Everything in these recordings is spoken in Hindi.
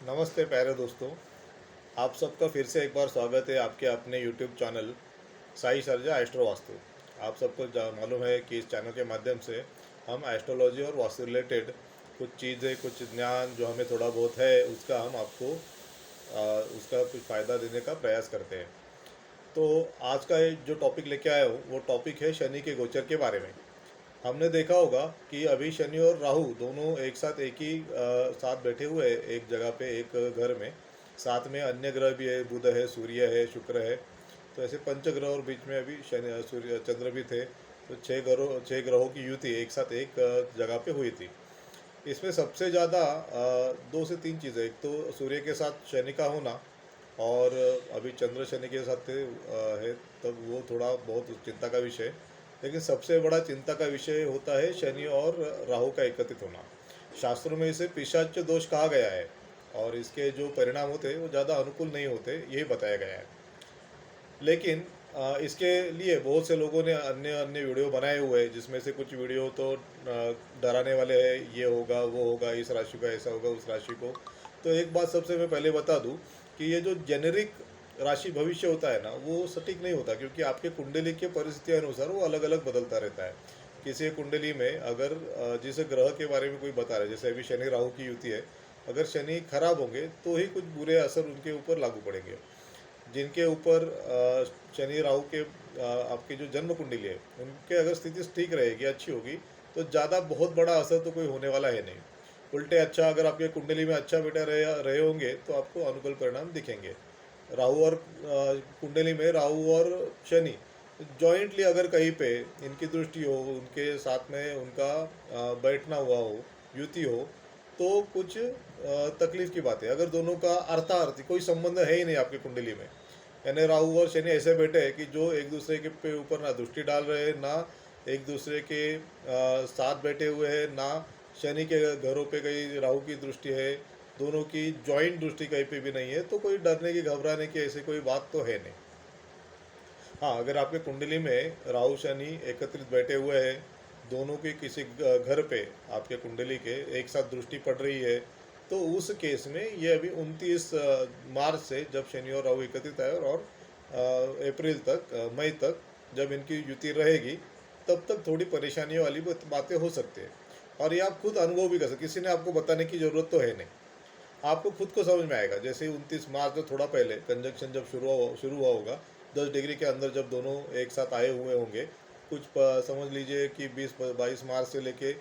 नमस्ते प्यारे दोस्तों। आप सबका फिर से एक बार स्वागत है आपके अपने YouTube channel Sai Sarja astro vastu. आप सबको मालूम है कि इस चैनल के माध्यम से हम एस्ट्रोलॉजी और वास्तु रिलेटेड कुछ चीज़ें, कुछ ज्ञान जो हमें थोड़ा बहुत है उसका हम आपको उसका कुछ फ़ायदा देने का प्रयास करते हैं। तो आज का ये जो टॉपिक लेके आया हूँ वो टॉपिक है शनि के गोचर के बारे में। हमने देखा होगा कि अभी शनि और राहु दोनों एक साथ एक ही साथ बैठे हुए हैं एक जगह पे, एक घर में। साथ में अन्य ग्रह भी है, बुध है, सूर्य है, शुक्र है। तो ऐसे पंचग्रह और बीच में अभी शनि, सूर्य, चंद्र भी थे। तो छह ग्रहों की युति एक साथ एक जगह पे हुई थी। इसमें सबसे ज़्यादा दो से तीन चीज़ें, एक तो सूर्य के साथ शनि का होना, और अभी चंद्र शनि के साथ है, तब वो थोड़ा बहुत चिंता का विषय है। लेकिन सबसे बड़ा चिंता का विषय होता है शनि और राहु का एकत्रित होना। शास्त्रों में इसे पिशाच दोष कहा गया है, और इसके जो परिणाम होते हैं वो ज़्यादा अनुकूल नहीं होते, यही बताया गया है। लेकिन इसके लिए बहुत से लोगों ने अन्य अन्य वीडियो बनाए हुए हैं, जिसमें से कुछ वीडियो तो डराने वाले हैं, ये होगा वो होगा, इस राशि का ऐसा होगा, उस राशि को। तो एक बात सबसे मैं पहले बता दूं कि ये जो जेनेरिक राशि भविष्य होता है ना, वो सटीक नहीं होता, क्योंकि आपके कुंडली के परिस्थिति अनुसार वो अलग अलग बदलता रहता है। किसी कुंडली में अगर जिस ग्रह के बारे में कोई बता रहा है, जैसे अभी शनि राहु की युति है, अगर शनि खराब होंगे तो ही कुछ बुरे असर उनके ऊपर लागू पड़ेंगे। जिनके ऊपर शनि राहु के आपकी जो जन्म कुंडली है, उनके अगर स्थिति ठीक रहेगी, अच्छी होगी, तो ज़्यादा बहुत बड़ा असर तो कोई होने वाला है नहीं। उल्टे अच्छा, अगर आपके कुंडली में अच्छा बेटा रहे होंगे तो आपको अनुकूल परिणाम दिखेंगे। राहु और कुंडली में राहु और शनि जॉइंटली अगर कहीं पे इनकी दृष्टि हो, उनके साथ में उनका बैठना हुआ हो, युति हो, तो कुछ तकलीफ की बात है। अगर दोनों का अर्थार्थी कोई संबंध है ही नहीं आपकी कुंडली में, यानी राहु और शनि ऐसे बैठे हैं कि जो एक दूसरे के पे ऊपर ना दृष्टि डाल रहे हैं, ना एक दूसरे के साथ बैठे हुए हैं, ना शनि के घरों पे कहीं राहु की दृष्टि है, दोनों की जॉइंट दृष्टि कहीं पे भी नहीं है, तो कोई डरने की, घबराने की ऐसी कोई बात तो है नहीं। हाँ, अगर आपके कुंडली में राहु शनि एकत्रित बैठे हुए हैं, दोनों की किसी घर पे आपके कुंडली के एक साथ दृष्टि पड़ रही है, तो उस केस में ये अभी 29 मार्च से जब शनि और राहु एकत्रित आए, और अप्रैल तक, मई तक जब इनकी युति रहेगी, तब तक थोड़ी परेशानियों वाली बातें हो सकती है। और ये आप खुद अनुभव भी कर सकते, किसी ने आपको बताने की ज़रूरत तो है नहीं, आपको खुद को समझ में आएगा। जैसे 29 मार्च से थोड़ा पहले कंजंक्शन जब शुरू हुआ होगा, 10 डिग्री के अंदर जब दोनों एक साथ आए हुए होंगे, कुछ समझ लीजिए कि 20-22 मार्च से लेके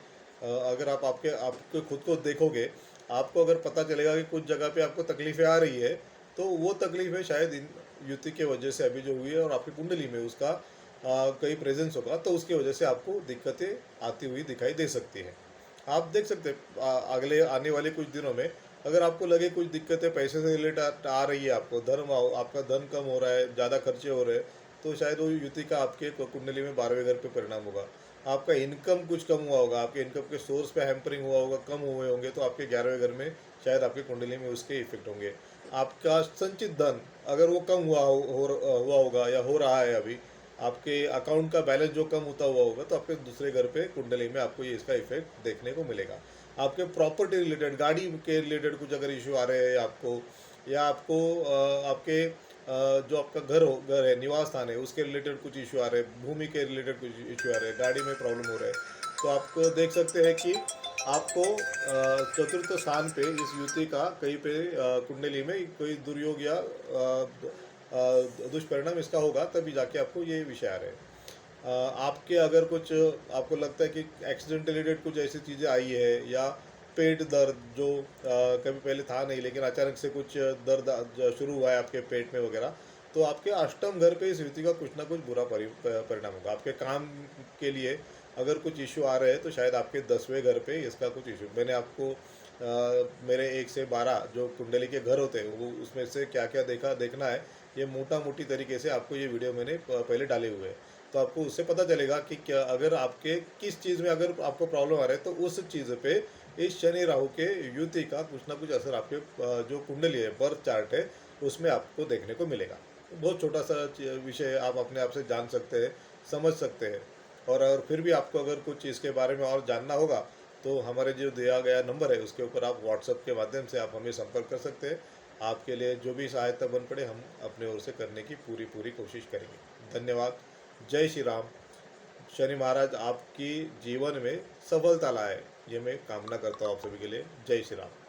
अगर आप आपके खुद को देखोगे, आपको अगर पता चलेगा कि कुछ जगह पे आपको तकलीफ़ें आ रही है, तो वो तकलीफ़ें शायद इन युति के वजह से अभी जो हुई है, और आपकी कुंडली में उसका कहीं प्रेजेंस होगा, तो उसकी वजह से आपको दिक्कतें आती हुई दिखाई दे सकती है। आप देख सकते हैं अगले आने वाले कुछ दिनों में, अगर आपको लगे कुछ दिक्कतें पैसे से रिलेटेड आ रही है, आपको आपका धन कम हो रहा है, ज़्यादा खर्चे हो रहे हैं, तो शायद वो युति का आपके कुंडली में 12वें घर पे परिणाम होगा। आपका इनकम कुछ कम हुआ होगा, आपके इनकम के सोर्स पे हैम्परिंग हुआ होगा, कम हुए होंगे, तो आपके 11वें घर में शायद आपकी कुंडली में उसके इफेक्ट होंगे। आपका संचित धन अगर वो कम हुआ होगा, या हो रहा है अभी, आपके अकाउंट का बैलेंस जो कम होता हुआ होगा, तो आपके दूसरे घर पे कुंडली में आपको ये इसका इफेक्ट देखने को मिलेगा। आपके प्रॉपर्टी रिलेटेड, गाड़ी के रिलेटेड कुछ अगर इशू आ रहे हैं आपको, या आपको आपके जो आपका घर है, निवास स्थान है, उसके रिलेटेड कुछ इशू आ रहे हैं, भूमि के रिलेटेड कुछ इशू आ रहे हैं, गाड़ी में प्रॉब्लम हो रहा है, तो आपको देख सकते हैं कि आपको चतुर्थ स्थान पे इस युति का कहीं पे कुंडली में कोई दुर्योग या दुष्परिणाम इसका होगा, तभी जाके आपको ये विषय आ रहे हैं। आपके अगर कुछ आपको लगता है कि एक्सीडेंट रिलेटेड कुछ ऐसी चीज़ें आई है, या पेट दर्द जो कभी पहले था नहीं, लेकिन अचानक से कुछ दर्द शुरू हुआ है आपके पेट में वगैरह, तो आपके अष्टम घर पे इस युति का कुछ ना कुछ बुरा परिणाम होगा। आपके काम के लिए अगर कुछ इशू आ रहे हैं, तो शायद आपके 10वें घर पे इसका कुछ इशू, मैंने आपको मेरे 1 से 12 जो कुंडली के घर होते हैं, वो उसमें से क्या क्या देखना है, ये मोटा मोटी तरीके से आपको ये वीडियो मैंने पहले डाले हुए हैं। तो आपको उससे पता चलेगा कि क्या, अगर आपके किस चीज़ में अगर आपको प्रॉब्लम आ रहा है, तो उस चीज़ पे इस शनि राहु के युति का कुछ ना कुछ असर आपके जो कुंडली है, बर्थ चार्ट है, उसमें आपको देखने को मिलेगा। तो बहुत छोटा सा विषय है, आप अपने आप से जान सकते हैं, समझ सकते हैं। और फिर भी आपको अगर कुछ इसके बारे में और जानना होगा, तो हमारे जो दिया गया नंबर है उसके ऊपर आप व्हाट्सएप के माध्यम से आप हमें संपर्क कर सकते हैं। आपके लिए जो भी सहायता बन पड़े हम अपने ओर से करने की पूरी पूरी कोशिश करेंगे। धन्यवाद। जय श्री राम। शनि महाराज आपकी जीवन में सफलता लाए, ये मैं कामना करता हूँ आप सभी के लिए। जय श्री राम।